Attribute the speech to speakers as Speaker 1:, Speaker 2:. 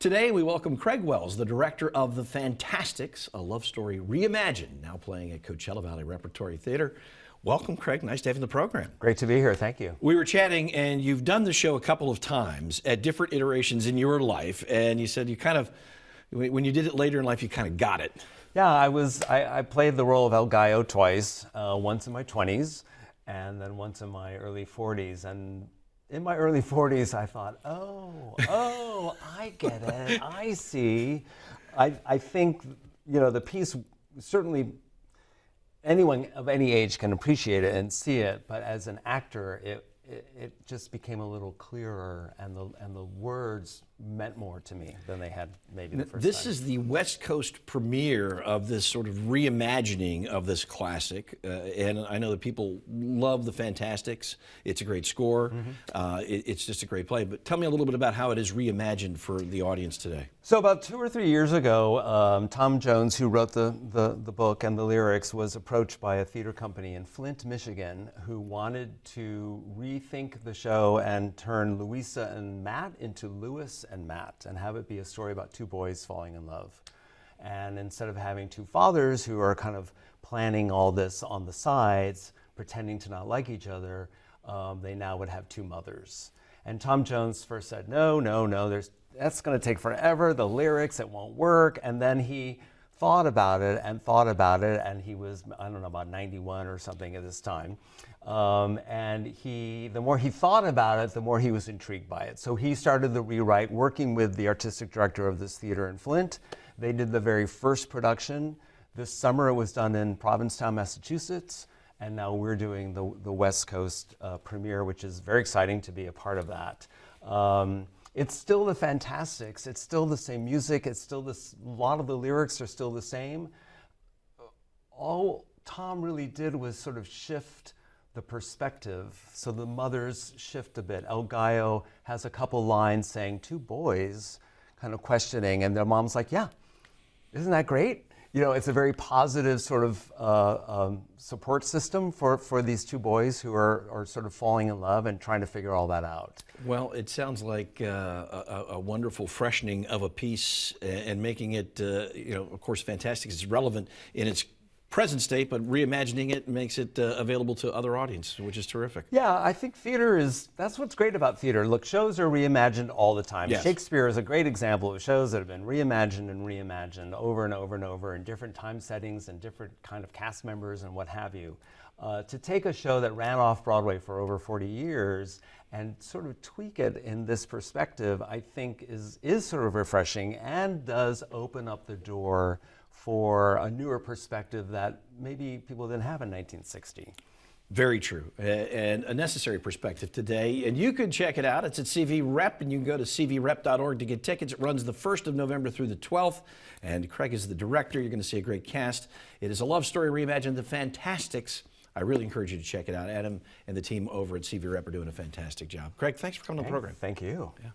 Speaker 1: Today, we welcome Craig Wells, the director of The Fantasticks, a love story reimagined, now playing at Coachella Valley Repertory Theater. Welcome, Craig. Nice to have you in the program.
Speaker 2: Great to be here. Thank you.
Speaker 1: We were chatting, and you've done the show a couple of times at different iterations in your life, and you said you kind of, when you did it later in life, you kind of got it.
Speaker 2: Yeah, I played the role of El Gallo twice, once in my 20s and then once in my early 40s. And in my early 40s, I thought, oh, I get it. I see. I think, you know, the piece, certainly anyone of any age can appreciate it and see it, but as an actor, it just became a little clearer, and the words meant more to me than they had maybe the first time.
Speaker 1: This is the West Coast premiere of this sort of reimagining of this classic, and I know that people love The Fantasticks. It's a great score. It's just a great play. But tell me a little bit about how it is reimagined for the audience today.
Speaker 2: So about 2 or 3 years ago, Tom Jones, who wrote the book and the lyrics, was approached by a theater company in Flint, Michigan, who wanted to rethink the show and turn Louisa and Matt into Louis and Matt, and have it be a story about two boys falling in love. And instead of having two fathers who are kind of planning all this on the sides, pretending to not like each other, they now would have two mothers. And Tom Jones first said, no, that's going to take forever, the lyrics, it won't work. And then he thought about it, and he was, I don't know, about 91 or something at this time. And the more he thought about it, the more he was intrigued by it. So he started the rewrite, working with the artistic director of this theater in Flint. They did the very first production. This summer it was done in Provincetown, Massachusetts. And now we're doing the West Coast premiere, which is very exciting to be a part of that. It's still the Fantasticks. It's still the same music. It's still a lot of the lyrics are still the same. All Tom really did was sort of shift the perspective, so the mothers shift a bit. El Gallo has a couple lines saying two boys, kind of questioning, and their mom's like, yeah, isn't that great? You know, it's a very positive sort of support system for these two boys who are sort of falling in love and trying to figure all that out.
Speaker 1: Well, it sounds like a wonderful freshening of a piece and making it, you know, of course, Fantasticks is relevant in its present state, but reimagining it makes it available to other audiences, which is terrific.
Speaker 2: Yeah, I think theater that's what's great about theater. Look, shows are reimagined all the time.
Speaker 1: Yes.
Speaker 2: Shakespeare is a great example of shows that have been reimagined and reimagined over and over and over in different time settings and different kind of cast members and what have you. To take a show that ran off Broadway for over 40 years and sort of tweak it in this perspective, I think is sort of refreshing and does open up the door for a newer perspective that maybe people didn't have in 1960.
Speaker 1: Very true, and a necessary perspective today. And you can check it out. It's at CV Rep, and you can go to cvrep.org to get tickets. It runs the 1st of November through the 12th, and Craig is the director. You're going to see a great cast. It is a love story reimagined, The Fantasticks. I really encourage you to check it out. Adam and the team over at CV Rep are doing a fantastic job. Craig, thanks for coming on the program.
Speaker 2: Thank you.
Speaker 1: Yeah.